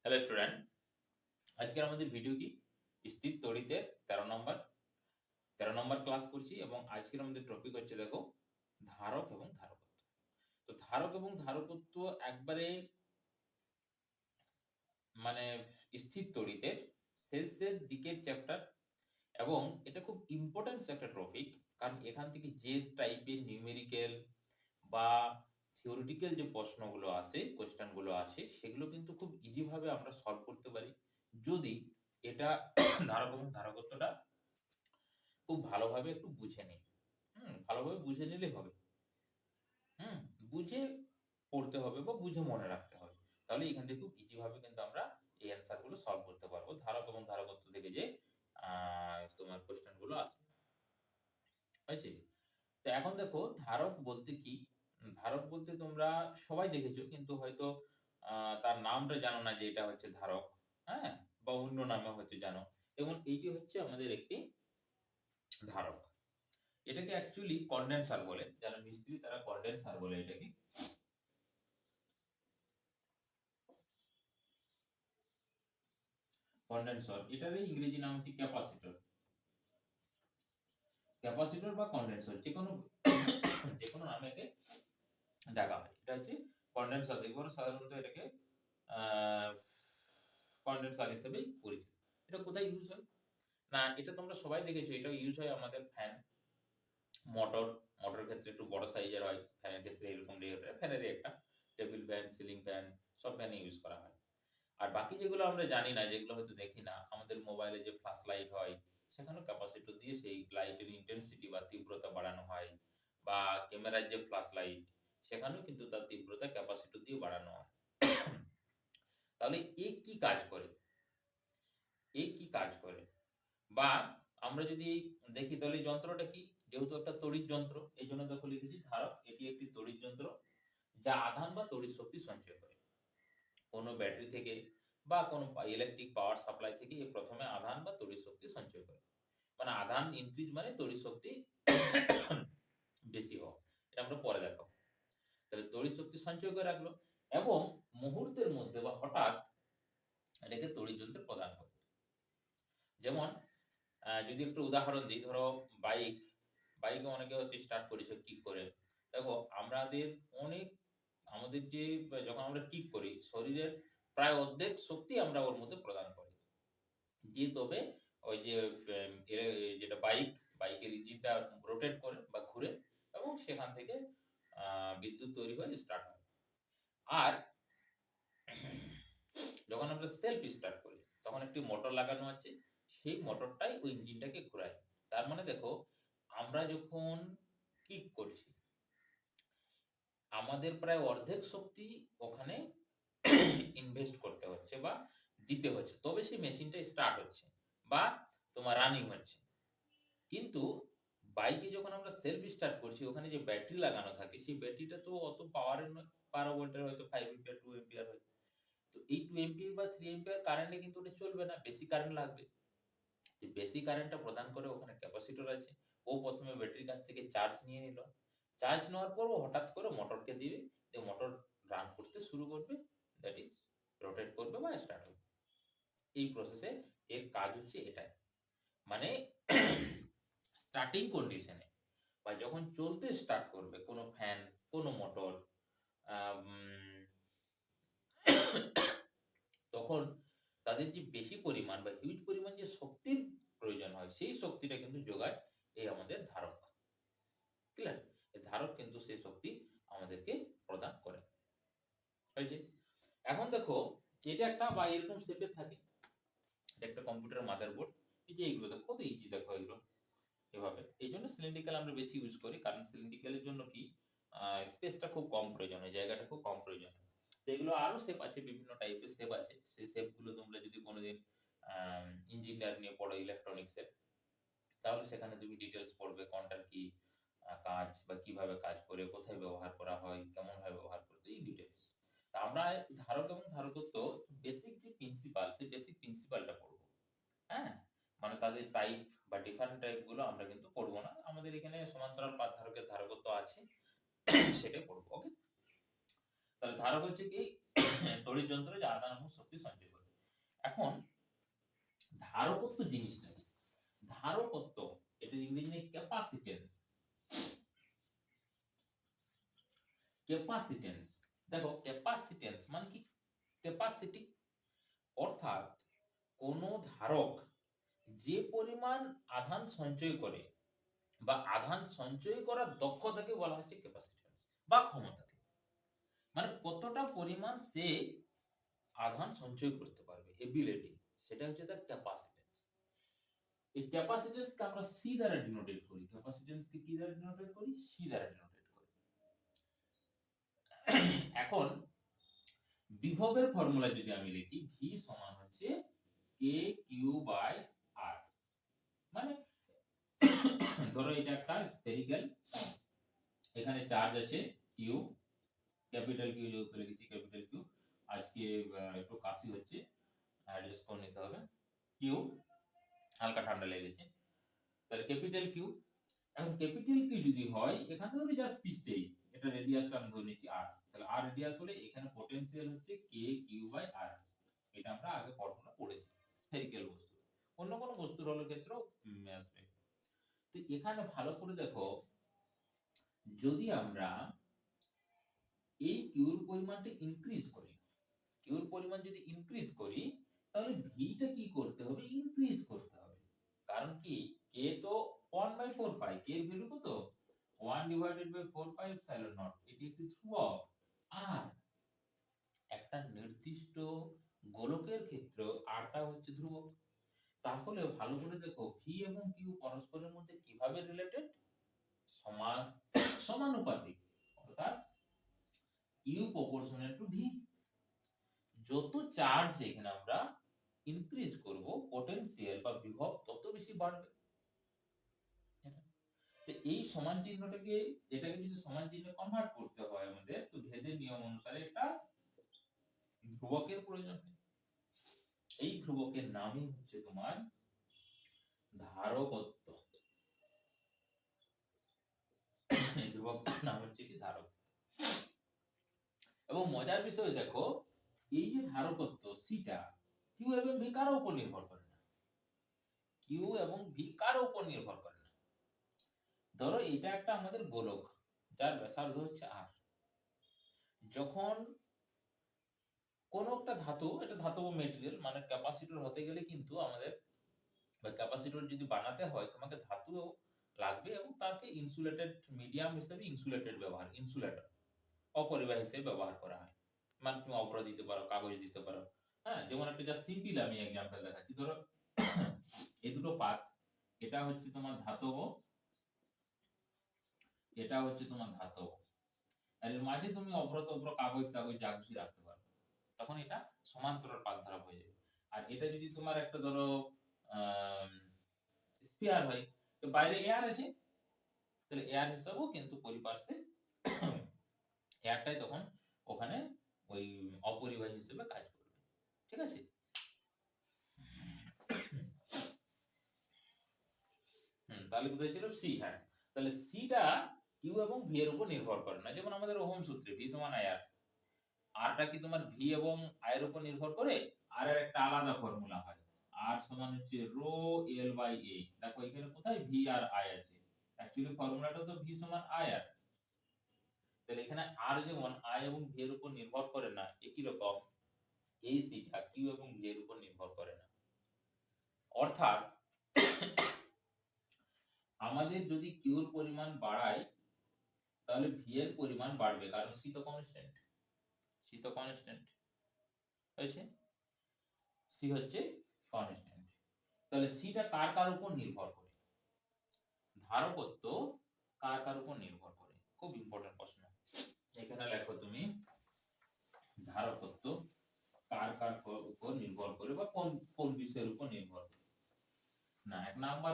Hello student, আজকের আমাদের video কি স্থির তড়িতের 13 নম্বর ক্লাস করছি এবং আজকের আমাদের টপিক হচ্ছে দেখো ধারক এবং ধারকত্ব। তো ধারক এবং ধারকত্ব একবারে মানে স্থির তড়িতের শেষের দিকের চ্যাপ্টার এবং এটা খুব ইম্পর্টেন্ট একটা টপিক, কারণ এখান থেকে যে টাইপের নিউমেরিক্যাল বা থিওরিটিক্যাল যে প্রশ্নগুলো আসে, কোয়েশ্চেনগুলো আসে, সেগুলো কিন্তু খুব ইজিভাবে আমরা সলভ করতে পারি যদি এটা ধারক এবং ধারকত্বটা খুব ভালোভাবে একটু বুঝে নিই। ভালোভাবে বুঝে নিলেই হবে। হুম বুঝে পড়তে হবে বা বুঝে মনে রাখতে হবে, তাহলে এখান থেকে খুব ইজিভাবে কিন্তু আমরা এই অ্যান্সারগুলো সলভ করতে পারবো ধারক এবং ধারকত্ব থেকে যে তোমার কোয়েশ্চেনগুলো আসবে। হয়েছে? তো এখন দেখো ধারক বলতে কি। ধারক বলতে তোমরা সবাই দেখেছো, কিন্তু হয়তো তার নামটা জানো না যে এটা হচ্ছে ধারক। হ্যাঁ, বা অন্য নামে হয়তো জানো। এবং এইটি হচ্ছে আমাদের একটি ধারক। এটাকে অ্যাকচুয়ালি কন্ডেন্সার বলে, যারা মিস্ত্রি তারা কন্ডেন্সার বলে এটাকে। কন্ডেন্সার, এটার ইংরেজি নাম হচ্ছে ক্যাপাসিটর। ক্যাপাসিটর বা কন্ডেন্সার যে কোনো নামে একে ডাকা হয়। এটা হচ্ছে কন্ডেন্সার, দেখবো সাধারণত এটাকে কন্ডেন্সার হিসেবেই পরিচিত। এটা কোথায় ইউজ হয় না, এটা তোমরা সবাই দেখেছো, এটা ইউজ হয় আমাদের ফ্যান, মোটরের ক্ষেত্রে একটু বড় সাইজের হয়, ফ্যানের ক্ষেত্রে এরকম ফ্যানেরই একটা, টেবিল ফ্যান, সিলিং ফ্যান, সব ফ্যানে ইউজ করা হয়। আর বাকি যেগুলো আমরা জানি না, যেগুলো হয়তো দেখি না, আমাদের মোবাইলে যে ফ্ল্যাশ লাইট হয় সেখানেও ক্যাপাসিটর দিয়ে সেই লাইটের ইন্টেন্সিটি বা তীব্রতা বাড়ানো হয়, বা ক্যামেরার যে ফ্ল্যাশ লাইট সেখানেও কিন্তু তার তীব্রতা ক্যাপাসিটর দিয়ে বাড়ানো হয়। তাহলে এ কি কাজ করে, বা আমরা যদি দেখি তাহলে এই যন্ত্রটা কি, যেহেতু একটা তড়িৎ যন্ত্র এই জন্য দেখো লিখেছি ধারক। এটি একটি তড়িৎ যন্ত্র যা আধান বা তড়িৎ শক্তি সঞ্চয় করে কোনো ব্যাটারি থেকে বা কোনো ইলেকট্রিক পাওয়ার সাপ্লাই থেকে। এ প্রথমে আধান বা তড়িৎ শক্তি সঞ্চয় করে, মানে আধান ইনক্রিজ মানে তড়িৎ শক্তি বেশি হওয়া। এটা আমরা পরে দেখাবো। তাহলে তড়িৎ শক্তি সঞ্চয় করে রাখলো এবং মুহূর্তের মধ্যে বা হঠাৎ এটাকে তড়িৎ যন্ত্রে প্রদান করে। যেমন যদি একটু উদাহরণ দিই, ধরো বাইকে অনেকে হচ্ছে স্টার্ট করেছে কিক করে। দেখো আমাদের যে যখন আমরা কিক করি শরীরের প্রায় অর্ধেক শক্তি আমরা ওর মধ্যে প্রদান করি, যে তবে ওই যে যেটা বাইকের ইঞ্জিনটা রোটেট করে বা ঘুরে এবং সেখান থেকে বিদ্যুৎ তৈরি হয়ে স্টার্ট হয়। আর যখন আমরা সেলফ স্টার্ট করি তখন একটি মোটর লাগানো আছে, সেই মোটরটাই ওই ইঞ্জিনটাকে ঘোরায়। তার মানে দেখো, আমরা যখন কিক করছি আমাদের প্রায় অর্ধেক শক্তি ওখানে ইনভেস্ট করতে হচ্ছে বা দিতে হচ্ছে, তবে সেই মেশিনটা স্টার্ট হচ্ছে বা তোমার রানিং হচ্ছে। কিন্তু বাইকে যখন আমরা সেলফ স্টার্ট করছি ওখানে যে ব্যাটারি লাগানো থাকে সেই ব্যাটারিটা তো অত পাওয়ারের নয়, 12 ভোল্টের, হয়তো 5 এম্পিয়ার 2 এম্পিয়ার হয়। তো এই 2 এম্পিয়ার বা 3 এম্পিয়ার কারেন্টে কিন্তু ওটা চলবে না, বেশি কারেন্ট লাগবে। বেশি কারেন্টটা প্রদান করে ওখানে ক্যাপাসিটর আছে। ও প্রথমে ব্যাটারির কাছ থেকে চার্জ নিয়ে নিল, চার্জ নেওয়ার পর ও হঠাৎ করে মোটরকে দিবে, যে মোটর রান করতে শুরু করবে, দ্যাট ইজ রোটেট করবে বা স্টার্ট হবে। এই প্রসেসে এর কাজ হচ্ছে এটাই, মানে স্টার্টিং কন্ডিশনে বা যখন চলতে স্টার্ট করবে কোনো ফ্যান, কোনো মোটর, তখন তাদের যে বেশি পরিমাণ বা হিউজ পরিমাণ যে শক্তির প্রয়োজন হয় সেই শক্তিটা কিন্তু যোগায় এই আমাদের ধারক। ক্লিয়ার? এই ধারক কিন্তু সেই শক্তি আমাদেরকে প্রদান করে। হয়েছে? এখন দেখো, এটা একটা বা এরকম শেপের থাকে, এটা একটা কম্পিউটারের মাদারবোর্ড। এই যে এইগুলো দেখো কত ইজি, দেখো এগুলো এভাবে। এই জন্য সিলিন্ড্রিক্যাল আমরা বেশি ইউজ করি, কারণ সিলিন্ড্রিক্যালের জন্য কি স্পেসটা খুব কম প্রয়োজন হয়, জায়গাটা খুব কম প্রয়োজন হয়। তো এগুলো আরো শেপ আছে, বিভিন্ন টাইপের শেপ আছে। সেই শেপগুলো তোমরা যদি কোনোদিন ইঞ্জিনিয়ার নিয়ে পড়ো ইলেকট্রনিক্সের, তাহলে সেখানে তুমি ডিটেলস পড়বে কোনটার কি কাজ বা কিভাবে কাজ করে, কোথায় ব্যবহার করা হয়, কেমন ভাবে ব্যবহার করতে, এই ডিটেলস। আমরা ধারক এবং ধারকত্ব বেসিক যে প্রিন্সিপাল, সেই বেসিক প্রিন্সিপালটা পড়বো। হ্যাঁ, মানে তাদের টাইপ বা ডিফারেন্ট টাইপ গুলো আমরা কিন্তু পড়বো না, আমাদের এখানে সমান্তরাল পাত ধারকের ধারকত্ব আছে সেটাই পড়বো। ওকে, তাহলে ধারক হচ্ছে কি তড়িৎ যন্ত্র যা আধান এবং শক্তি সঞ্চয় করে। এখন ধারকত্ব জিনিসটা কি? ধারকত্ব এটা ইংরেজি ক্যাপাসিটেন্স। ক্যাপাসিটেন্স দেখো, ক্যাপাসিটেন্স মানে কি? ক্যাপাসিটি, অর্থাৎ কোন ধারক যে পরিমাণ আধান সঞ্চয় করে বা আধান সঞ্চয় করার দক্ষতাকে বলা হচ্ছে ক্যাপাসিটেন্স বা ক্ষমতাকে। মানে কতটা পরিমাণ সে আধান সঞ্চয় করতে পারবে, এবিলিটি, সেটা হচ্ছে তার ক্যাপাসিটেন্স। এই ক্যাপাসিটেন্সকে আমরা সি দ্বারা ডিনোটেট করি। ক্যাপাসিটেন্সকে কি দ্বারা ডিনোটেট করি? সি দ্বারা ডিনোটেট করি। এখন বিভবের ফর্মুলা যদি আমি লিখি, ভি সমান হচ্ছে কে কিউ বাই আর। মানে ধরো এটা একটা স্ফেরিক্যাল, এখানে চার্জ আছে কিউ, ক্যাপিটাল কিউ যেহেতু লিখেছি ক্যাপিটাল কিউ, আজকে একটু কাশি হচ্ছে, অ্যাডজাস্ট করে নিতে হবে। কিউ, হালকা ঠান্ডা লেগেছে, তাহলে ক্যাপিটাল কিউ। এখন ক্যাপিটাল কিউ যদি হয়, এখান থেকে জাস্ট পিছতেই, এটা রেডিয়াসটা আমি ধরে নিচ্ছি আর, তাহলে আর রেডিয়াস হলে এখানে পটেনশিয়াল হচ্ছে কে কিউ বাই আর। এটা আমরা আগে ফর্মুলা পড়েছি স্ফেরিক্যাল বস্তু, অন্য কোনো বস্তুর হলের ক্ষেত্রেও আসবে। তো এখানে ভালো করে দেখো, যদি আমরা এই কিউর পরিমাণটা ইনক্রিজ করি, কিউর পরিমাণ যদি ইনক্রিজ করি, তাহলে ভিটা কি করতে হবে? ইনক্রিজ করতে হবে। কারণ কি, কে তো 1/4 পাই, কে এর ভ্যালু কত? 1/4 পাই এপসাইলন নট, এটি একটি ধ্রুবক। আর একটা নির্দিষ্ট গোলকের ক্ষেত্রে আরটা হচ্ছে ধ্রুবক। তাহলে ভালো করে দেখো, ভি এবং কিউ পরস্পরের মধ্যে কিভাবে রিলেটেড? সমানুপাতিক, অর্থাৎ কিউ প্রপোর্শনাল টু ভি। যত চার্জ এখানে আমরা ইনক্রিজ করব, পটেনশিয়াল বা বিভব তত বেশি বাড়বে। তো এই সমান চিহ্নটাকে, এটাকে যদি সমান চিহ্নে কনভার্ট করতে হয় আমাদের, তো ভেদের নিয়ম অনুসারে একটা ধ্রুবকের প্রয়োজন হয়। এই ধ্রুবকের নামই হচ্ছে তোমার ধারকত্ব। ধ্রুবকের নাম হচ্ছে কি? ধারক। এবং মজার বিষয় দেখো, এই যে ধারকত্ব সিটা, কিউ এবং ভি কারো উপর নির্ভর করে না। কিউ এবং ভি কারো উপর নির্ভর করে না। ধরো এটা একটা আমাদের গোলক, যার ব্যাসার্ধ হচ্ছে আর। যখন কোন একটা ধাতু, এটা ধাতব মেটেরিয়াল, মানে ক্যাপাসিটর হতে গেলে কিন্তু আমাদের, বা ক্যাপাসিটর যদি বানাতে হয়, তোমাকে ধাতু লাগবে এবং তাকে ইনসুলেটেড মিডিয়াম হিসেবে ইনসুলেটেড ব্যবহার, ইনসুলেটর, অপরিবাহী হিসেবে ব্যবহার করা হয়। মানে তুমি অপরা দিতে পারো, কাগজ দিতে পারো। হ্যাঁ, যেমন একটা যা সিম্পল আমি এক্সাম্পল দেখাচ্ছি। ধরো এই দুটো পাত, এটা হচ্ছে তোমার ধাতব, এটা হচ্ছে তোমার ধাতব, আর এর মাঝে তুমি অপর কাগজ টাগজ যা খুশি রাখতে পারো, তখন এটা সমান্তরাল পাত ধারক হয়ে যাবে। আর এটা যদি তোমার একটা ধরো স্ফিয়ার হয়, তো বাইরে এয়ার আছে, তাহলে এয়ার হিসাবেও কিন্তু পরিপার্শ্বে এয়ারটাই তখন ওখানে ওই অপরিবাহী হিসেবে কাজ করবে। ঠিক আছে? তাহলে কোথায় ছিল? সি। হ্যাঁ, তাহলে সিটা কিউ এবং ভি এর উপর নির্ভর করে না। যেমন আমাদের ওহম সূত্রে ভি সমান আই আর, আরটা কি তোমার ভি এবং আই এর উপর নির্ভর করে? আর এর একটা আলাদা ফর্মুলা হয়, আর সমান হচ্ছে রো এল বাই এ। দেখো এখানে কোথায় ভি আর আই আছে? অ্যাকচুয়ালি ফর্মুলাটা তো ভি সমান আই আর। তাহলে এখানে আর যেমন আই এবং ভি এর উপর নির্ভর করে না, একই রকম এই সিটা কিউ এবং ভি এর উপর নির্ভর করে না। অর্থাৎ আমাদের যদি কিউর পরিমাণ বাড়ায়, তাহলে ভি এর পরিমাণ বাড়বে, কারণ সি তো কনস্ট্যান্ট। সি তো কনস্ট্যান্ট হয়েছে, সি হচ্ছে কনস্ট্যান্ট। তাহলে সিটা কার কার উপর নির্ভর করে? ধারকত্ব কার কার উপর নির্ভর করে? খুব ইম্পর্টেন্ট প্রশ্ন। এখানে লেখো তুমি, ধারকত্ব কার কার উপর নির্ভর করে বা কোন কোন বিষয়ের উপর নির্ভর করে? না, এক নাম্বার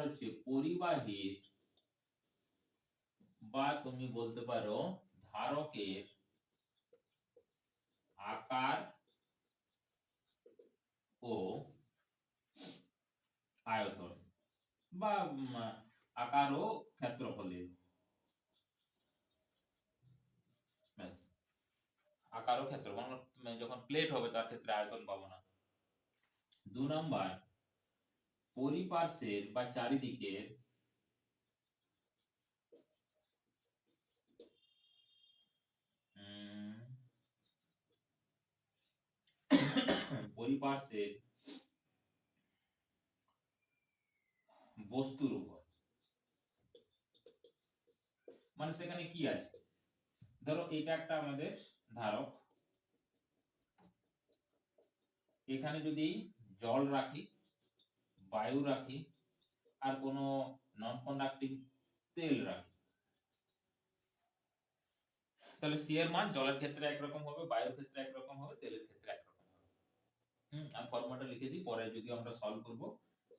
হচ্ছে পরিবাহীর বা তুমি বলতে পারো ধারকের আকার ও আয়তন, বা আকার ও ক্ষেত্রফলের, আকার ও ক্ষেত্র, যখন প্লেট হবে তার ক্ষেত্রে আয়তন পাবো না। 2 নাম্বার পরিপার্শ্বের বা চারিদিকের পরিপার্শ্বের বস্তুর উপর, মানে সেখানে কি আছে, ধরো এটা একটা আমাদের ধারক, এখানে যদি জল রাখি, বায়ু রাখি, আর কোনো নন কন্ডাক্টিং তেল রাখি, তাহলে সি এর মান জলের ক্ষেত্রে একরকম হবে, বায়ুর ক্ষেত্রে একরকম হবে, তেলের ক্ষেত্রে একরকম হবে। আমি ফর্মুলাটা লিখে দিই, পরে যদি আমরা সলভ করব।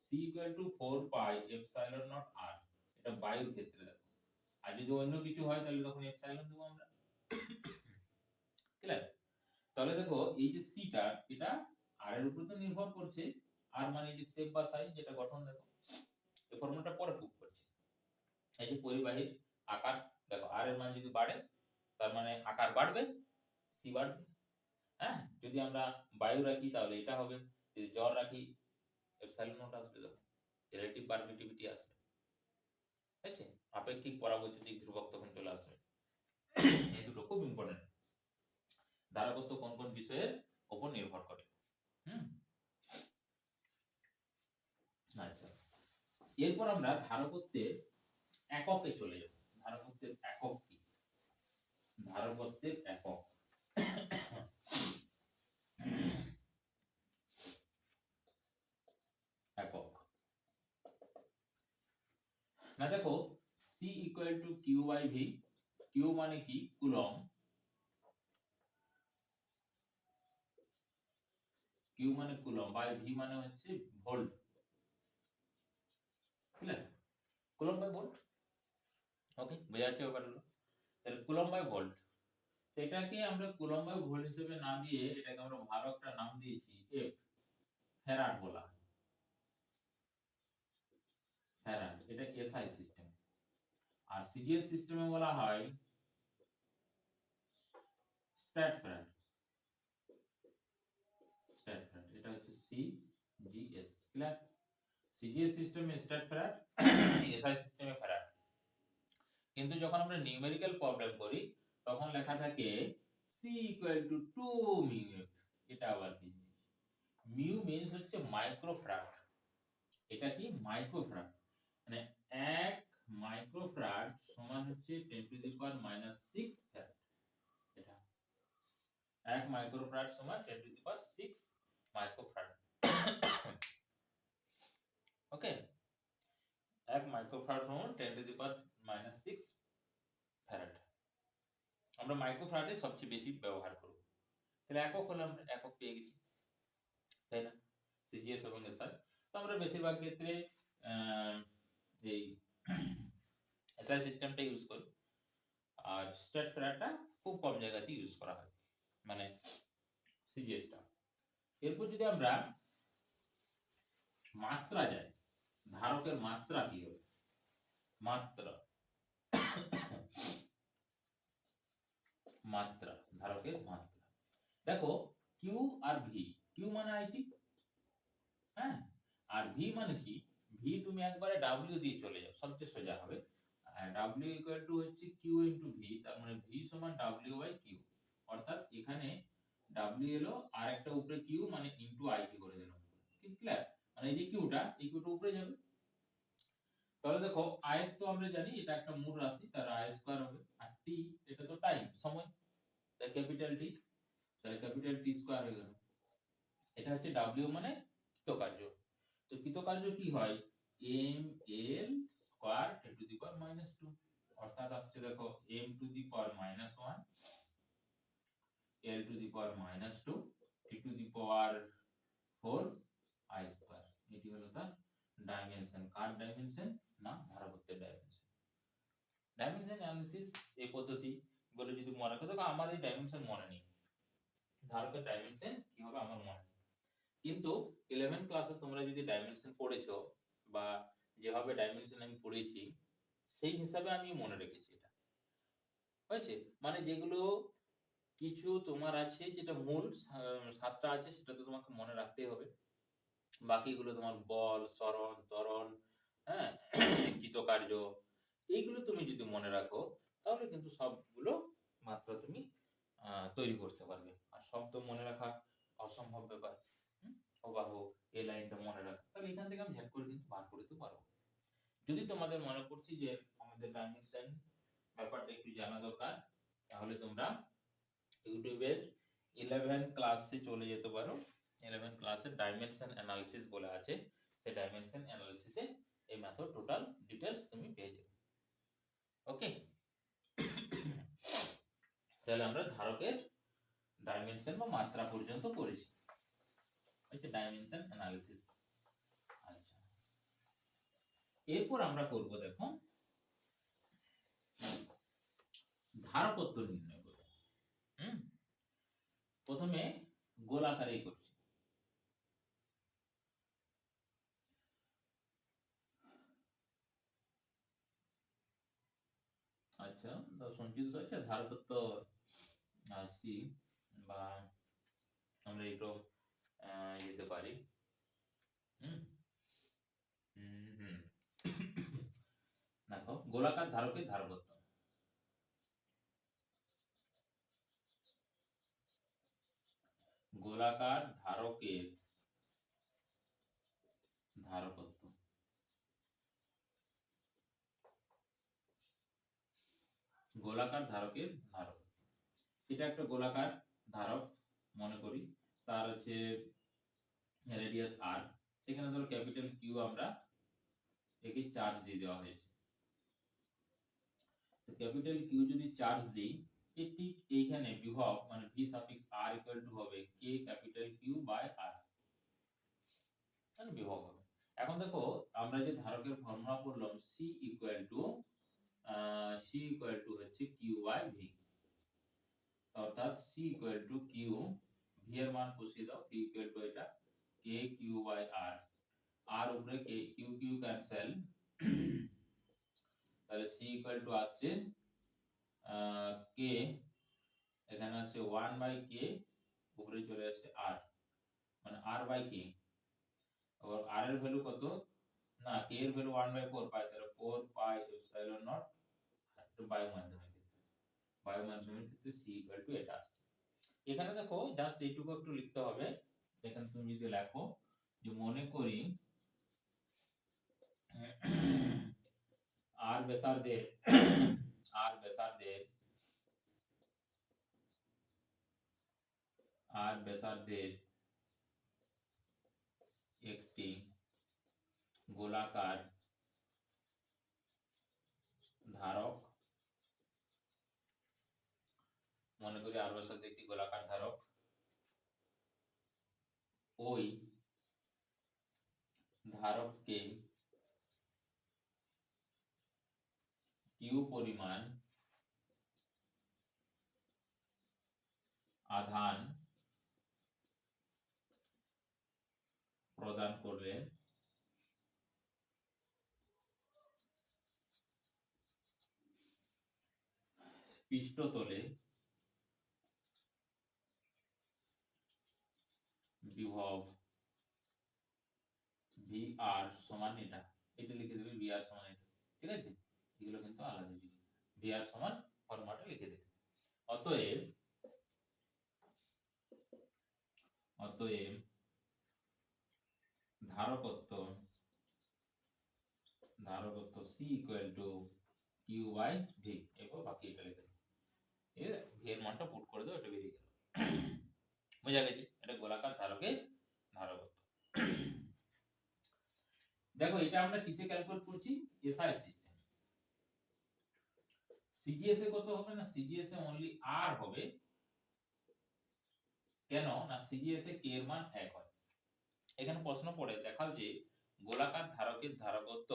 C equal to 4 pi epsilon naught R, এটা বায়ুর ক্ষেত্রে দেখো, আর যদি অন্য কিছু হয় তাহলে তখন এপসাইলন দেবো আমরা। ক্লিয়ার? তাহলে দেখো এই যে সিটা, এটা আর এর উপর তো নির্ভর করছে, আর মানে এই যে শেপ বা সাইজ, যেটা গঠন দেখো, এই ফর্মুলাটা পরে প্রুফ করছি। এই যে পরিবাহীর আকার দেখো, আর এর মান যদি বাড়ে তার মানে আকার বাড়বে, সি বাড়বে। হ্যাঁ, যদি আমরা বায়ু রাখি তাহলে এটা হবে, যদি জল রাখি এপসাইলন নট আসবে, দেখো রিলেটিভ পারমিটিভিটি আসবে, ঠিক আছে, আপেক্ষিক পরাবৈদ্যুতিক ধ্রুবক তখন চলে আসবে। এই দুটো খুব ইম্পর্টেন্ট, ধারকত্ব কোন কোন বিষয়ের উপর নির্ভর করে। আচ্ছা, এরপর আমরা ধারকত্বের এককে চলে যাব। ধারকত্বের একক কি? ধারকত্বের একক একক না, দেখো C equal to Q by V. Q মানে কি? কুলম্ব। কিউ মানে কুলম্ব, বাই ভি মানে হচ্ছে volt. Clear? Coulomb by volt. Okay, বোঝা যাচ্ছে ব্যাপারগুলো? তাহলে কুলম্ব বাই ভোল্ট, এটাকে আমরা কুলম্ব বাই ভোল্ট হিসেবে না দিয়ে এটাকে আমরা ভালো একটা নাম দিয়েছি এফ, ফ্যারাড বলা হয়। ফ্যারাড, এটা এসআই সিস্টেম। আর সিরিয়াস সিস্টেমে বলা হয় স্ট্যাট ফ্যারাড। স্ট্যাট ফ্যারাড, এটা হচ্ছে সিজিএস। ক্লিয়ার? সিজিএস সিস্টেমে স্ট্যাট ফ্যারাড, এসআই সিস্টেমে ফ্যারাড। কিন্তু যখন আমরা নিউমেরিক্যাল প্রবলেম করি তখন লেখা থাকে C equal to 2 mu F. এটা আবার কি? মিউ মিন্স হচ্ছে মাইক্রোফ্যারাড। এটা কি? মাইক্রোফ্যারাড, মানে 1 মাইক্রোফ্যারাড সমান হচ্ছে 10 টু দি পাওয়ার -6 ফ্যারাড। এটা 1 মাইক্রোফ্যারাড সমান 10 two the power 6 microfarad. Okay, 1 microfarad সমান 10 টু দি পাওয়ার -6 ফ্যারাড। আমরা মাইক্রোফ্যারাডে সবচেয়ে বেশি ব্যবহার করব। তাহলে একক হলো, আমরা একক পেয়ে গেছি, তাই না? সিজিএস এবং এসআই। তো আমরা বেশিরভাগ ক্ষেত্রে এই এসআই সিস্টেমটা ইউজ করি, আর স্ট্যাট ফ্যারাডটা খুব কম জায়গাতে ইউজ করা হয়, মানে সিজিএসটা। এরপর যদি আমরা মাত্রা যাই, ধারকের মাত্রা কি হবে? মাত্রা মাত্রা, ধারকের মাত্রা। দেখো কিউ আর ভি, কিউ মানে আইটি, হ্যাঁ, আর ভি মানে কি? ভি তুমি একবারে ডাব্লিউ দিয়ে চলে যাও, সবচেয়ে সোজা হবে। ডাব্লিউ ইকুয়াল টু হচ্ছে কিউ ইনটু ভি, তার মানে ভি সমান ডাব্লিউ বাই কিউ। অর্থাৎ এখানে ডাব্লিউ এলো আর একটা উপরে কিউ, মানে ইনটু আইটি করে দিলাম। ক্লিয়ার? মানে এই যে কিউটা, এই কিউটা উপরে যাবে। তাহলে দেখো আয়ত তো আমরা জানি এটা একটা মূল রাশি, তার আই স্কয়ার হবে, আর টি এটা তো টাইম, সময়, তাই ক্যাপিটাল টি, তাহলে ক্যাপিটাল টি স্কয়ার হয়ে গেল। এটা হচ্ছে ডাব্লিউ মানে কৃতকার্য। তো কৃতকার্য কি হয়? M L square ten to the power -2, অর্থাৎ আসছে দেখো M to the power -1, L to the power -2, T to the power 4 I square. এটি হলো তার ডাইমেনশন। কার ডাইমেনশন? না, ধারকত্বের ডাইমেনশন। ডাইমেনশন অ্যানালিসিস এই পদ্ধতি বলে যদি মনে রাখো, দেখো আমার এই ডাইমেনশন মনে নেই, ধারকের ডাইমেনশন কি হবে আমার মনে নেই, কিন্তু 11 ক্লাসে তোমরা যদি ডাইমেনশন পড়েছো বা যেভাবে ডাইমেনশন আমি পড়েছি সেই হিসাবে আমি মনে রেখেছি। এটা হয়েছে, মানে যেগুলো কিছু তোমার আছে যেটা মূল 7টা আছে, সেটা তো তোমাকে মনে রাখতেই হবে। বাকিগুলো তোমার বল, সরণ, ত্বরণ, হ্যাঁ, কৃতকার্য, এইগুলো তুমি যদি মনে রাখো তাহলে কিন্তু সবগুলো মাত্রা তুমি তৈরি করতে পারবে। আর সব তো মনে রাখা অসম্ভব ব্যাপার। অবাহ এই লাইনটা মনে রাখা, তাহলে এখান থেকে আমি ঝট করে কিন্তু বার করতে পারবো। যদি তোমাদের মনে করছি যে আমাদের ডাইমেনশন ব্যাপারটা একটু জানা দরকার, তাহলে তোমরা ইউটিউবের 11 ক্লাসে চলে যেতে পারো। 11 ক্লাসে ডাইমেনশন অ্যানালিসিস বলে আছে, সেই ডাইমেনশন অ্যানালিসিসে এই মেথড টোটাল ডিটেলস তুমি পেয়ে যাবে। ওকে, তাহলে আমরা ধারকের ডাইমেনশন বা মাত্রা পর্যন্ত করেছি, এটা ডাইমেনশন অ্যানালিসিস। আচ্ছা, এরপর আমরা করব, দেখো, ধারকত্ব নির্ণয় করব। প্রথমে গোলাকারেই করছি। আচ্ছা, তো সঞ্চিত হয়েছে ধারকত্ব আসি, বা আমরা একটু যেতে পারি। দেখো, গোলাকার ধারকের ধারকত্ব। গোলাকার ধারকের ধারকত্ব। গোলাকার ধারকের ধারকত্ব, এটা একটা গোলাকার ধারক মনে করি, তার হচ্ছে রেডিয়াস আর, সেখানে ধরো ক্যাপিটাল কিউ আমরা একে চার্জ দিয়ে দেওয়া হয়েছে। তো ক্যাপিটাল কিউ যদি চার্জ দিই, ঠিক এইখানে বিভব মানে ভি সাফিক্স আর ইকুয়াল টু হবে k capital Q by R, মানে বিভব হবে। এখন দেখো, আমরা যে ধারকের ফর্মুলা পড়লাম সি ইকুয়াল টু হচ্ছে কিউ বাই ভি, অর্থাৎ C equal to Q, V এর মান বসিয়ে দাও, ভি ইকুয়াল টু এটা কে কিউ বাই আর, আর উপরে কে কিউ কিউ ক্যান্সেল, তাহলে সি ইকুয়াল টু আসছে কে, এখানে আছে 1 বাই কে, উপরে চলে আসছে আর, মানে আর বাই কে। আর আর এর ভ্যালু কত, না কে এর ভ্যালু 1 বাই 4 পাই, তাহলে 4 পাই এপসাইলন নট, একটু বায়ু মাধ্যমের ক্ষেত্রে সি ইকুয়াল টু এটা আসছে। এখানে দেখো জাস্ট এইটুকু একটু লিখতে হবে। এখানে তুমি যদি লেখো যে মনে করি আর ব্যাসার্ধের একটি গোলাকার ধারক, মনে করি আর ব্যাসার্ধের একটি গোলাকার ধারক, ওই ধারককে কিউ পরিমাণ আধান প্রদান করলে পৃষ্ঠতলে বিভব ভি আর সমান এটা লিখে দেবে, ভি আর সমান এটা, ঠিক আছে, এগুলো কিন্তু আলাদা দিবে, ভি আর সমান ফর্মুলাটা লিখে দেবে। অতএব ধারকত্ব C equal to Q by V, এরপর বাকি এটা লিখে দেবে, ভি এর মানটা পুট করে দাও, এটা বেরিয়ে গেল। বোঝা গেছে, এটা গোলাকার ধারকের ধারকত্ব। দেখো, এটা আমরা কিসে ক্যালকুলেট করছি, এসআই সিস্টেম। সিজিএস এ কত হবে না, সিজিএস এ অনলি আর হবে, কেন না সিজিএস এ কে এর মান 1 হয়। এখানে প্রশ্ন পড়ে দেখাও যে গোলাকার ধারকের ধারকত্ব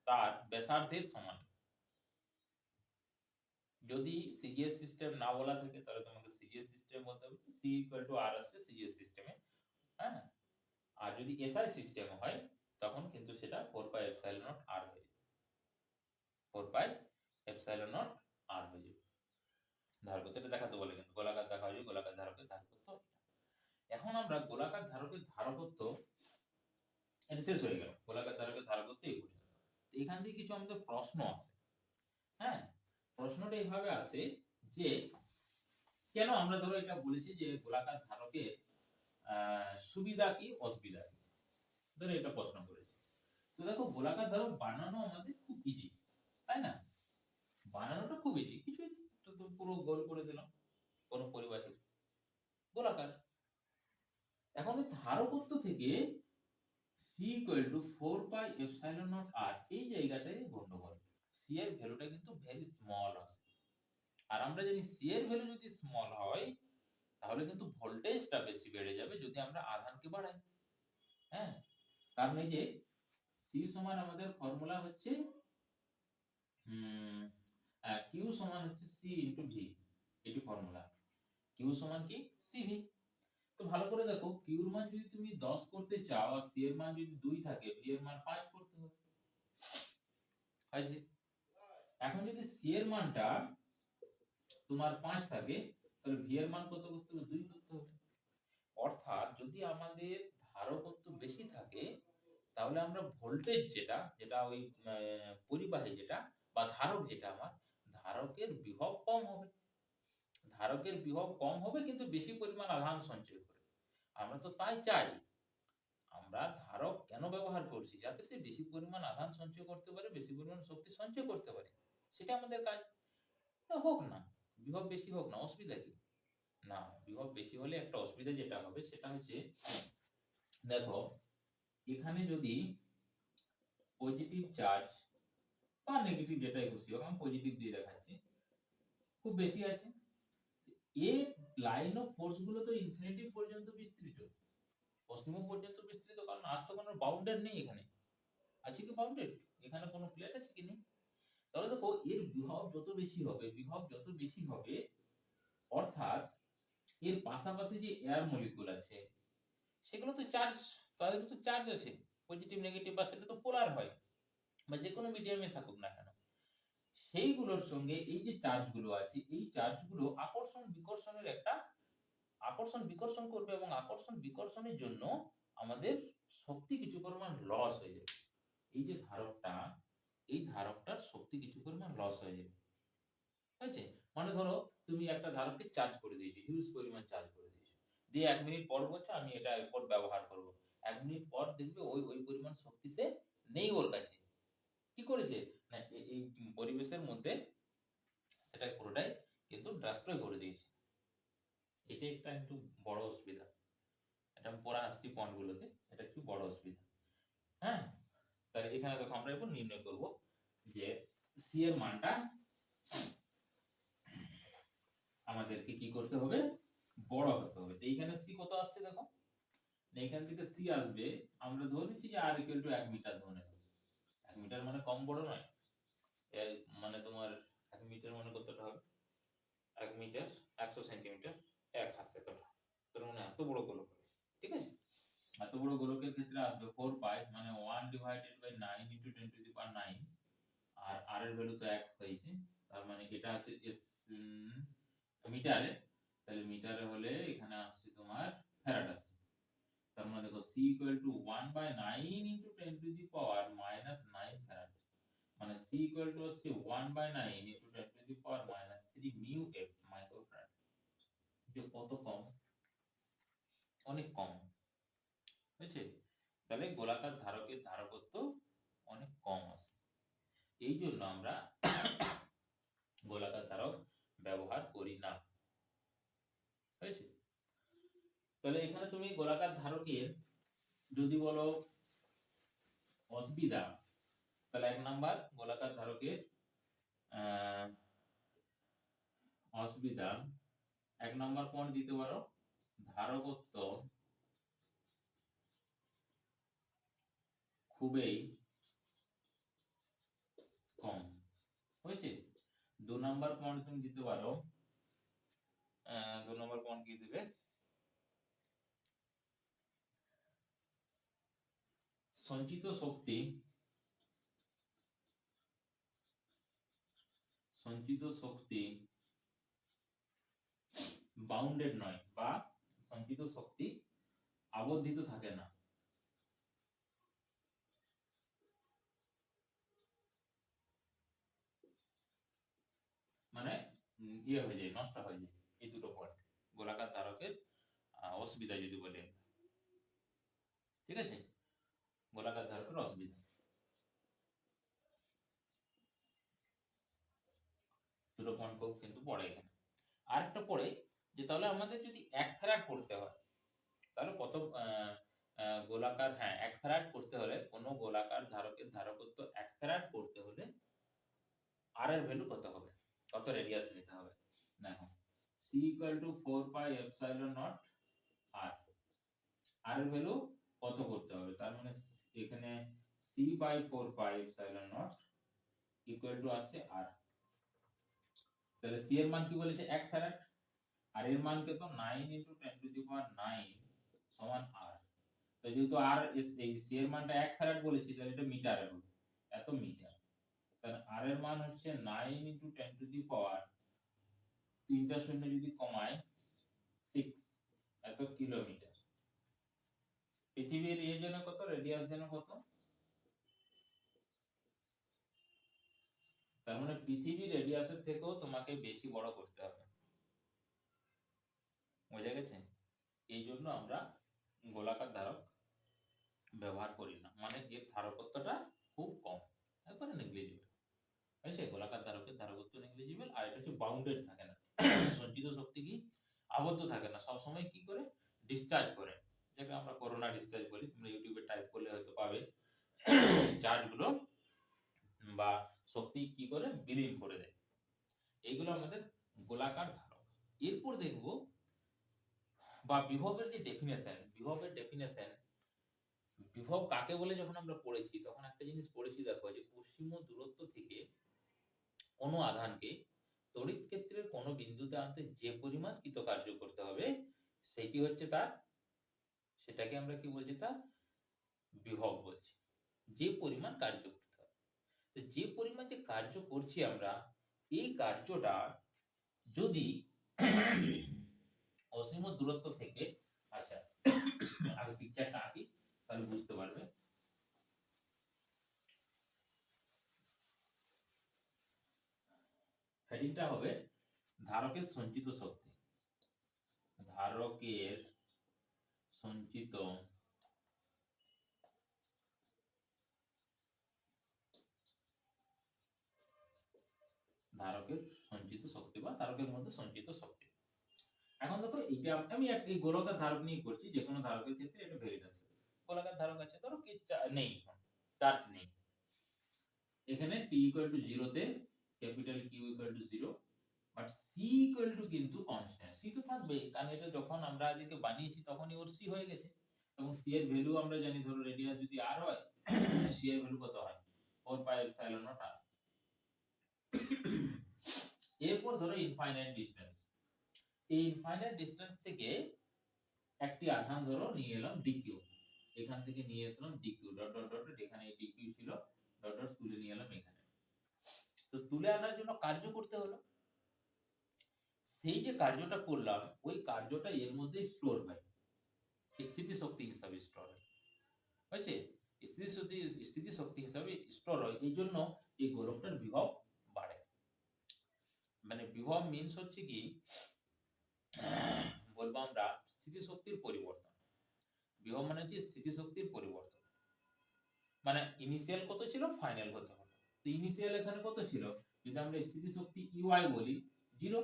তার ব্যাসার্ধের সমান। যদি সিজিএস সিস্টেম না বলা থাকে তাহলে তোমাকে সিজিএস সিস্টেম বলতে হবে, সি ইকুয়াল টু আর আসছে সিজিএস সিস্টেমে, হ্যাঁ। আর যদি এসআই সিস্টেম হয় তখন কিন্তু সেটা 4 পাই এপসাইলন নট আর হয়ে যাবে, 4 পাই এপসাইলন নট আর হয়ে যাবে। ধারকত্বটা দেখাতে বলে, কিন্তু গোলাকার দেখা ধারকের ধারকত্ব এটা শেষ হয়ে গেল, গোলাকার ধারকের ধারকত্ব এই পর্যন্ত। তো এখান থেকে কিছু আমাদের প্রশ্ন আছে। হ্যাঁ, প্রশ্নটা এইভাবে আসে যে কেন আমরা ধরো এটা বলেছি যে গোলাকার ধারকের সুবিধা কি অসুবিধা কি, ধরো এটা প্রশ্ন করেছে। তো দেখো গোলাকার ধারক বানানো আমাদের খুব ইজি, তাই না? বানানোটা খুব ইজি, কিছুই নেই, তো পুরো গোল করে দিলাম কোনো পরিবাহীর গোলাকার। এখন এই ধারকত্ব থেকে c = 4 pi epsilon not r, এই জায়গাটায় গন্ডগোল। c এর ভ্যালুটা কিন্তু ভেরি স্মল আছে, আর আমরা জানি c এর ভ্যালু যদি স্মল হয় তাহলে কিন্তু ভোল্টেজটা বেশি বেড়ে যাবে যদি আমরা আধানকে বাড়াই। হ্যাঁ, কারণ এই যে c সমান আমাদের ফর্মুলা হচ্ছে q সমান হচ্ছে c * v, এটি ফর্মুলা। q সমান কি cv। তো ভালো করে দেখো, q এর মান যদি তুমি 10 করতে চাও আর c এর মান যদি 2 থাকে, v এর মান 5 করতে হবে। এখন যদি c এর মানটা তোমার 5 থাকে তাহলে v এর মান কত করতে হবে? 2 করতে হবে। অর্থাৎ যদি আমাদের ধারকত্ব বেশি থাকে তাহলে আমরা ভোল্টেজ যেটা ওই পরিবাহী যেটা বা ধারক যেটা, আমার ধারকের বিভব কম হবে। ধারকের বিভব কম হবে কিন্তু বেশি পরিমাণ আধান সঞ্চয় করে। আমরা তো তাই চাই। আমরা ধারক কেন ব্যবহার করছি? যাতে সে বেশি পরিমাণ আধান সঞ্চয় করতে পারে, বেশি পরিমাণ শক্তি সঞ্চয় করতে পারে, সেটা আমাদের কাজ। হোক না বিভব বেশি, হোক না, অসুবিধা কি? না, বিভব বেশি হলে একটা অসুবিধা যেটা হবে সেটা হচ্ছে, দেখো এখানে যদি পজিটিভ চার্জ বা নেগেটিভ যেটাই খুশি হোক, আমি পজিটিভ দিয়ে দেখাচ্ছি, খুব বেশি আছে, এই লাইন অফ ফোর্স গুলো তো ইনফিনিটি পর্যন্ত বিস্তৃত, অসীম পর্যন্ত বিস্তৃত, কারণ আর তো কোনো বাউন্ডেড নেই। এখানে আছে কি বাউন্ডেড? এখানে কোনো প্লেট আছে কি নেই? তাহলে দেখো এর বিভব যত বেশি হবে, অর্থাৎ এর পাশাপাশি যে এয়ার মলিকুল আছে সেগুলো তো চার্জ, তাদের তো চার্জ আছে, পজিটিভ নেগেটিভ, বা সেটা তো পোলার হয়, বা যে কোনো মিডিয়ামে থাকুক না কেন, সেইগুলোর সঙ্গে এই যে চার্জগুলো আছে, এই চার্জগুলো আকর্ষণ বিকর্ষণ করবে, এবং আকর্ষণ বিকর্ষণের জন্য আমাদের শক্তি কিছু পরিমাণ লস হয়ে যাবে। এই যে ধারকটা, এই ধারকটার শক্তি কিছু পরিমাণ লস হয়ে যাবে। ঠিক আছে? মানে ধরো তুমি একটা ধারককে চার্জ করে দিয়েছো, হিউজ পরিমাণ চার্জ করে দিয়েছো, দিয়ে 1 মিনিট পর বলছো আমি এটা এরপর ব্যবহার করব। 1 মিনিট পর দেখবে ওই পরিমাণ শক্তি সে নেই ওর কাছে। কি করেছে না, এই পরিবেশের মধ্যে সেটা পুরোটাই কিন্তু ড্রাস্ট্রয় করে দিয়েছে। এটা একটা একটু বড় অসুবিধা, এটা পরে আসছি পয়েন্টগুলোতে, এটা একটু বড় অসুবিধা। হ্যাঁ, তাহলে এখানে দেখো আমরা এরপর নির্ণয় করব যে সি এর মানটা আমাদেরকে কি করতে হবে? বড় হতে হবে। তো এইখানে সি কত আসছে দেখো, এইখান থেকে সি আসবে, আমরা ধরে নিচ্ছি যে r = 1 মিটার ধরে নেব। 1 মিটার মানে কম বড় নয়, মানে তোমার 1 মিটার মানে কতটা হবে? 1 মিটার 100 সেন্টিমিটার, 1 হাত এতটা, তার মানে এত বড় গোলক হবে। ঠিক আছে? এত বড় গোলকের ক্ষেত্রে আসবে 4 পাই, মানে 1/9 × 10⁹, আর r এর ভ্যালু তো 1 হয়েছে, তার মানে এটা হচ্ছে মিটারে, তাহলে মিটারে হলে এখানে আসছে তোমার ফ্যারাড আসছে। তার মানে দেখো c = 1/9 × 10⁻⁻9 ফ্যারাড, মানে c আসছে 1/9 × 10⁻³ μF মাইক্রোফ্যারাড। যে কত কম, অনেক কম হয়েছে। তাহলে গোলাকার ধারকের ধারকত্ব অনেক কম আছে, এই জন্য আমরা গোলাকার ধারক ব্যবহার করি না। হয়েছে? তাহলে এখানে তুমি গোলাকার ধারকের যদি বলো অসুবিধা, তাহলে 1 নাম্বার গোলাকার ধারকের অসুবিধা, 1 নাম্বার কোন দিতে পারো? ধারকত্ব খুবই কম। হয়েছে? 2 নাম্বার পয়েন্ট তুমি দিতে পারো, 2 নাম্বার পয়েন্ট কি দিবে? সঞ্চিত শক্তি বাউন্ডেড নয়, বা সঞ্চিত শক্তি আবদ্ধিত থাকে না, মানে হয়ে যায়, নষ্ট হয়ে যায়। এই দুটো পয়েন্ট গোলাকার ধারকের অসুবিধা যদি বলে, ঠিক আছে, গোলাকার ধারকের অসুবিধা। দুটো পয়েন্ট কিন্তু পড়ে এখানে। আরেকটা পড়ে যে তাহলে আমাদের যদি 1 ফ্যারাড করতে হয় তাহলে কত গোলাকার, হ্যাঁ 1 ফ্যারাড করতে হলে কোনো গোলাকার ধারকের ধারকত্ব 1 ফ্যারাড করতে হলে আর এর ভ্যালু কত হবে, কত রেডিয়াস নিতে হবে। দেখো c = 4 pi epsilon not r, আর এর ভ্যালু কত করতে হবে, তার মানে এখানে c/4 pi epsilon not equal to আছে r। তাহলে c এর মান কি বলেছে 1 ফ্যারাড, আর এর মান কত 9 × 10⁹ সমান r। তো যেহেতু r এই c এর মানটা 1 ফ্যারাড বলেছি তাহলে এটা মিটারে হবে, এত মিটার। তাহলে r এর মান হচ্ছে 9 × 10⁻, তিনটা শূন্য যদি কমাই 6, এত কিলোমিটার। পৃথিবীর জন্য কত, রেডিয়াস জন্য কত, তার মানে পৃথিবীর রেডিয়াসের থেকেও তোমাকে বেশি বড় করতে হবে, বোঝা গেছে। এই জন্য আমরা গোলাকার ধারক ব্যবহার করি না, মানে এর ধারকত্বটা খুব কম, একবারে নেগলিজিবল। হয়েছে, গোলাকার ধারকের ধারকত্ব নেগলিজিবল, আর এটা হচ্ছে বাউন্ডেড থাকে না, সঞ্চিত শক্তি কি আবদ্ধ থাকে না, সব সময় কি করে ডিসচার্জ করে, যেটা আমরা করোনা ডিসচার্জ বলি। তোমরা ইউটিউবে টাইপ করলে হয়তো পাবে, চার্জগুলো বা শক্তি কি করে বিলীন করে দেয়। এইগুলো আমাদের গোলাকার ধারক। এরপর দেখব বা বিভবের যে ডেফিনেশন, বিভব কাকে বলে যখন আমরা পড়েছি তখন একটা জিনিস পড়েছি, দেখো যে অসীম দূরত্ব থেকে কোনো আধানকে তড়িৎ ক্ষেত্রের কোনো বিন্দুতে আনতে যে পরিমাণ কৃতকার্য করতে হবে সেটি হচ্ছে তার, সেটাকে আমরা কি বলছি, তার বিভব বলছি। যে পরিমাণ কার্য করতে হবে, তো যে পরিমাণ যে কার্য করছি আমরা, এই কার্যটা যদি অসীম দূরত্ব থেকে, আচ্ছা আগে পিকচারটা আঁকি তাহলে বুঝতে পারবে। হেডিংটা হবে ধারকের সঞ্চিত শক্তি, ধারকের সঞ্চিত শক্তি বা ধারকের মধ্যে সঞ্চিত শক্তি। এখন দেখো এইটা আমি এই গোলাকার ধারক নিয়ে করছি, যে কোনো ধারকের ক্ষেত্রে এটা ভ্যালিড আছে। গোলাকার ধারক আছে, ধরো কি নেই, চার্জ নেই, এখানে t = 0 তে ক্যাপিটাল Q = 0, বাট c = কিন্তু কনস্ট্যান্ট। c তো থাকবে, কারণ এটা যখন আমরা আজকে বানিয়েছি তখনই ওর c হয়ে গেছে, এবং c এর ভ্যালু আমরা জানি, ধরো রেডিয়াস যদি r হয়, c এর ভ্যালু কত হয় 4 পাই এপসাইলন নট r। এরপর ধরো ইনফাইনাইট ডিসটেন্স, এই ইনফাইনাইট ডিসটেন্স থেকে একটি আধান ধরো নিয়ে এলাম dq, এখান থেকে নিয়ে আসলাম dq ডট ডট ডট, এখানে dq ছিল, ডট ডট তুলে নিয়ে এলাম এখানে। তো তুলে আনার জন্য কার্য করতে হলো, সেই যে কার্যটা করলাম ওই কার্যটা এর মধ্যে স্টোর হয়, স্থিতি শক্তি হিসাবে স্টোর হয়, হয়েছে, স্থিতি শক্তি হিসাবে স্টোর হয়। এই জন্য এই গোলকটার বিভব বাড়ে। মানে বিভব মিন্স হচ্ছে কি বলবো আমরা, স্থিতি শক্তির পরিবর্তন। বিভব মানে হচ্ছে স্থিতি শক্তির পরিবর্তন, মানে ইনিশিয়াল কত ছিল, ফাইনাল কত হলো। তো ইনিশিয়াল এখানে কত ছিল, যদি আমরা স্থিতি শক্তি ইউআই বলি 0,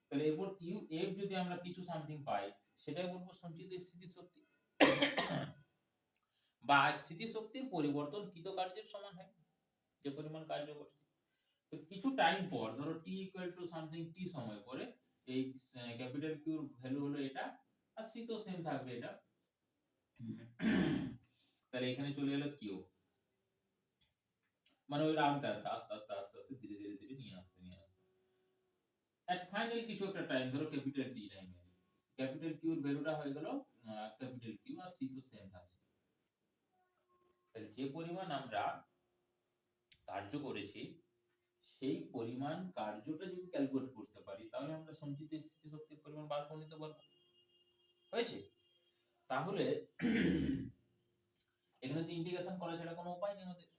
তাহলে এরপর ইউ এফ যদি আমরা কিছু সামথিং পাই সেটাই বলবো সঞ্চিত স্থিতি শক্তি, বা স্থিতি শক্তির পরিবর্তন কৃতকার্যের সমান হয়, যে পরিমাণ কার্য করছে। তো কিছু টাইম পর, ধরো t = সামথিং t সময় পরে, এই ক্যাপিটাল কিউর ভ্যালু হলো এটা, আর c তো সেম থাকবে এটা, তাহলে এখানে চলে এলো কিউ, মানে ওই রাউন্ডটা আস্তে আস্তে আস্তে আস্তে ধীরে ধীরে ধীরে নিয়ে আসতে এট ফাইনাল কিছু একটা টাইম, ধরো ক্যাপিটাল টি টাইমে ক্যাপিটাল কিউর ভ্যালুটা হয়ে গেল ক্যাপিটাল কিউ, আর সি তো সেম থাকছে। তাহলে যে পরিমাণ আমরা কার্য করেছি সেই পরিমাণ কার্যটা যদি ক্যালকুলেট করতে পারি তাহলে আমরা সঞ্চিত স্থিতি শক্তির পরিমাণ বার করে নিতে পারবো, হয়েছে। তাহলে এখানে তো ইন্টিগ্রেশন করা ছাড়া কোনো উপায় নেই আমাদের,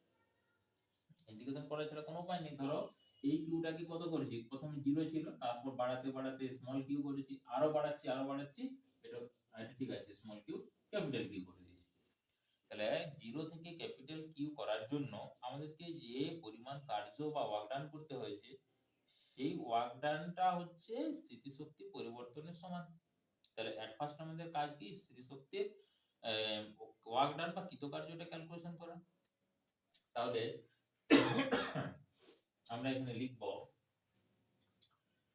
ইন্টিগ্রেশন করা ছাড়া কোনো উপায় নেই। ধরো এই কিউটাকে কত করেছি, প্রথমে 0 ছিল, তারপর বাড়াতে বাড়াতে স্মল কিউ করেছি, আরো বাড়াচ্ছি, এটা ঠিক আছে, স্মল কিউ ক্যাপিটাল কিউ করে দিয়েছি। তাহলে 0 থেকে ক্যাপিটাল কিউ করার জন্য আমাদেরকে যে পরিমাণ কার্য বা ওয়ার্ক ডান করতে হয়েছে, সেই ওয়ার্ক ডানটা হচ্ছে স্মৃতিশক্তি পরিবর্তনের সমান। তাহলে এট ফার্স্ট আমাদের কাজ কি, স্মৃতিশক্তির ওয়ার্ক ডান বা কৃতকার্যটা ক্যালকুলেশন করা। তাহলে আমরা এখানে লিখব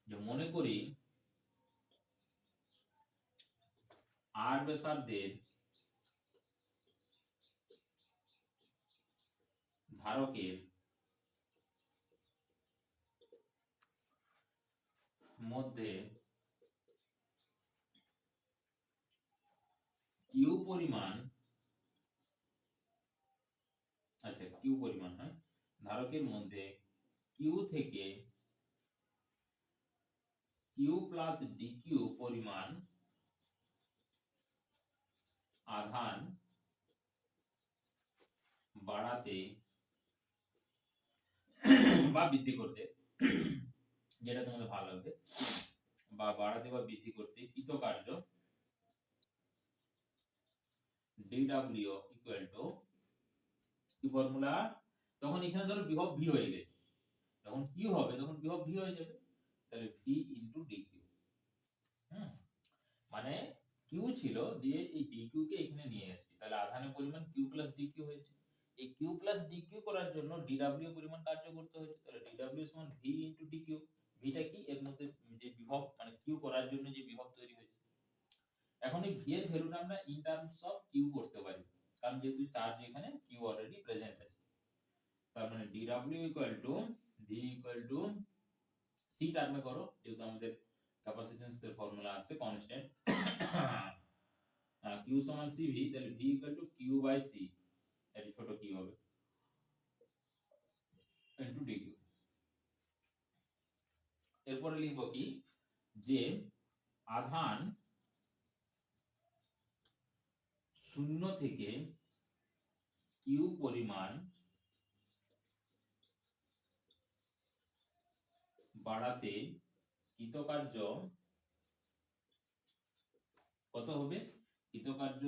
যে মনে করি আর ব্যাসার্ধের ধারকের মধ্যে কিউ পরিমাণ, আচ্ছা কিউ পরিমাণ হয়, ধারকের মধ্যে কিউ থেকে কিউ প্লাস ডিকিউ পরিমাণ আধান বাড়াতে বা বৃদ্ধি করতে, যেটা তোমাদের ভালো লাগবে, বা বাড়াতে বা বৃদ্ধি করতে কৃতকার্য dw ইকুয়াল টু কি ফর্মুলা, তখন এখানে ধরো বিভব ভি হয়ে গেছে, যখন কিউ হবে তখন বিভব ভি হয়ে যাবে, তাহলে ভি ইনটু ডিকিউ। মানে কিউ ছিল, দিয়ে এই ডিকিউ কে এখানে নিয়ে এসেছি, তাহলে আধানের পরিমাণ কিউ প্লাস ডিকিউ হয়েছে। এই কিউ প্লাস ডিকিউ করার জন্য ডিডব্লিউ পরিমাণ কার্য করতে হয়েছে, তাহলে ডিডব্লিউ সমান ভি ইনটু ডিকিউ। ভিটা কি, এর মধ্যে যে বিভব মানে কিউ করার জন্য যে বিভব তৈরি হয়েছে। এখন এই ভি এর ভ্যালুটা আমরা ইন টার্মস অফ কিউ করতে পারি, কারণ যেহেতু চার্জ এখানে কিউ অলরেডি প্রেজেন্ট আছে। তার মানে ডিডব্লিউ equal to V equal to C টার্মে করো, যেহেতু আমাদের ক্যাপাসিট্যান্সের ফর্মুলা আছে কনস্ট্যান্ট, কিউ সমান সিভি, তাহলে V equal to Q by C, এর ছোট কি হবে ইনটু ডিকিউ। এরপরে লিখব কি, যে আধান 0 থেকে কিউ পরিমাণ বাড়াতে কৃতকার্য কত হবে, কৃতকার্য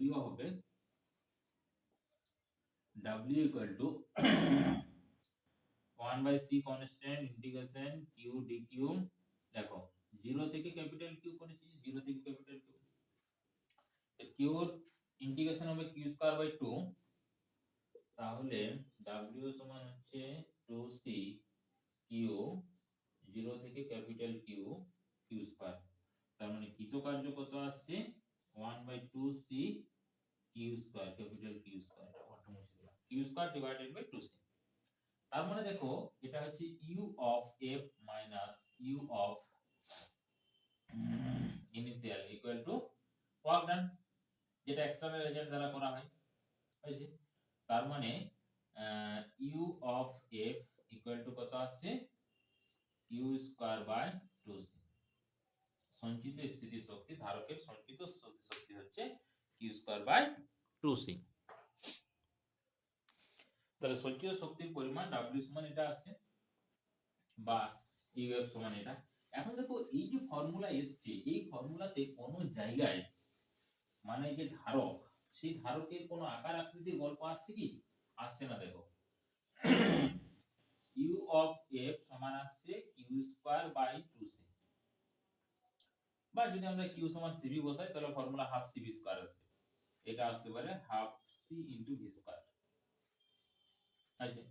W হবে, W equal to 1 by c constant integration Q dQ. দেখো 0 থেকে ক্যাপিটাল কিউ করেছি, 0 থেকে ক্যাপিটাল কিউ, তো কিউর ইন্টিগ্রেশন হবে কিউ স্কয়ার বাই 2, তাহলে W সমান হচ্ছে 2c কিউ 0 থেকে ক্যাপিটাল কিউ কিউ স্কয়ার। তার মানে কৃতকার্য কত আসছে, 1 by 2c Q square, capital Q square, Q square divided by 2c। তার মানে দেখো এটা হচ্ছে u of f minus u of initial equal to work done, যেটা এক্সটার্নাল এজেন্ট দ্বারা করা হয়, হয়েছে। তার মানে u of f equal to কত আসছে, q স্কয়ার বাই 2c। সঞ্চিত স্থিতিশক্তি, ধারকের সঞ্চিত স্থিতিশক্তি হচ্ছে q স্কয়ার বাই 2c। তাহলে সঞ্চিত শক্তির পরিমাণ W সমান এটা আসছে, বা UF সমান এটা। এখন দেখো এই যে ফর্মুলা এসছে, এই ফর্মুলাতে কোনো জায়গায় মানে যে ধারক, সেই ধারকের কোনো আকার আকৃতির গল্প আসছে কি, আসছে না। দেখো u অফ f সমান আসছে q স্কয়ার বাই 2c, বা যদি আমরা q সমান cv বসাই তাহলে ফর্মুলা হাফ cv স্কয়ার আসবে, এটা আসতে পারে half c into v square. আছে,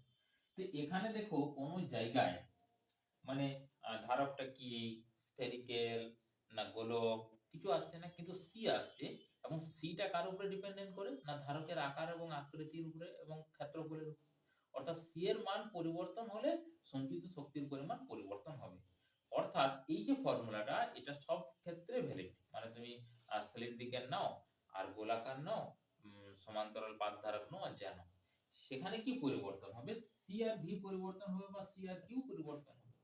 তো এখানে দেখো কোনো জায়গায় মানে ধারকটা কি স্ফেরিক্যাল না গোলক কিছু আসছে না, কিন্তু সি আসছে, এবং সিটা কার উপরে ডিপেন্ডেন্ট করে না, ধারকের আকার এবং আকৃতির উপরে এবং ক্ষেত্রফলের উপরে। অর্থাৎ সি এর মান পরিবর্তন হলে সঞ্চিত শক্তির পরিমাণ পরিবর্তন হবে। অর্থাৎ এই যে ফর্মুলাটা, এটা সব ক্ষেত্রে ভ্যালিড, মানে তুমি সিলিন্ড্রিক্যাল নাও আর গোলাকার নাও, সমান্তরাল পাত ধারক নাও আর জানো, সেখানে কি পরিবর্তন হবে, সি আর ভি পরিবর্তন হবে বা সি আর কিউ পরিবর্তন হবে,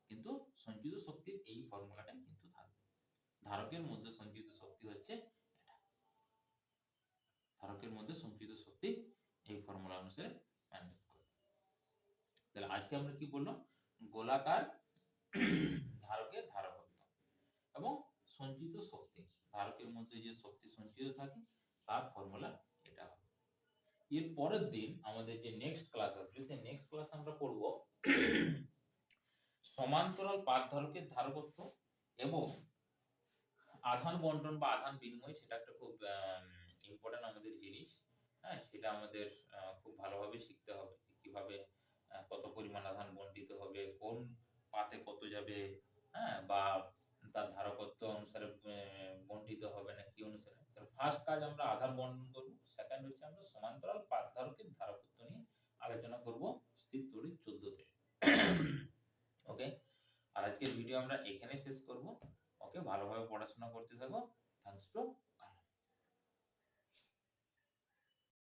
কিন্তু সঞ্চিত শক্তির এই ফর্মুলাটাই কিন্তু থাকবে। ধারকের মধ্যে সঞ্চিত শক্তি হচ্ছে এটা। ধারকের মধ্যে সঞ্চিত শক্তি এই ফর্মুলা অনুসারে ম্যানেজ করে। তাহলে আজকে আমরা কি বললাম, গোলাকার ধারকের ধারকত্ব এবং সঞ্চিত শক্তি, ধারকের মধ্যে যে শক্তি সঞ্চিত থাকে তার ফর্মুলা এটা হবে। এর পরের দিন আমাদের যে নেক্সট ক্লাস আসবে, সেই নেক্সট ক্লাস আমরা পড়ব সমান্তরাল পাত ধারকের ধারকত্ব এবং আধান বন্টন বা আধান বিনিময়। সেটা একটা খুব ইম্পর্টেন্ট আমাদের জিনিস। হ্যাঁ, সেটা আমাদের খুব ভালোভাবে শিখতে হবে, কিভাবে কত পরিমাণ আধান বন্টিত হবে, কোন পাতে কত যাবে, হ্যাঁ, বা তার ধারকত্ব অনুসারে বন্টিত হবে না কি অনুসারে। ফার্স্ট কাজ আমরা আধান বন্টন করব, সেকেন্ড হচ্ছে আমরা সমান্তরাল পাত ধারকের ধারকত্ব নিয়ে আলোচনা করব স্থির তড়িৎ 14 তে। ওকে, আর আজকের ভিডিও আমরা এখানে শেষ করব। ওকে, ভালোভাবে পড়াশোনা করতে থাকো। Thanks to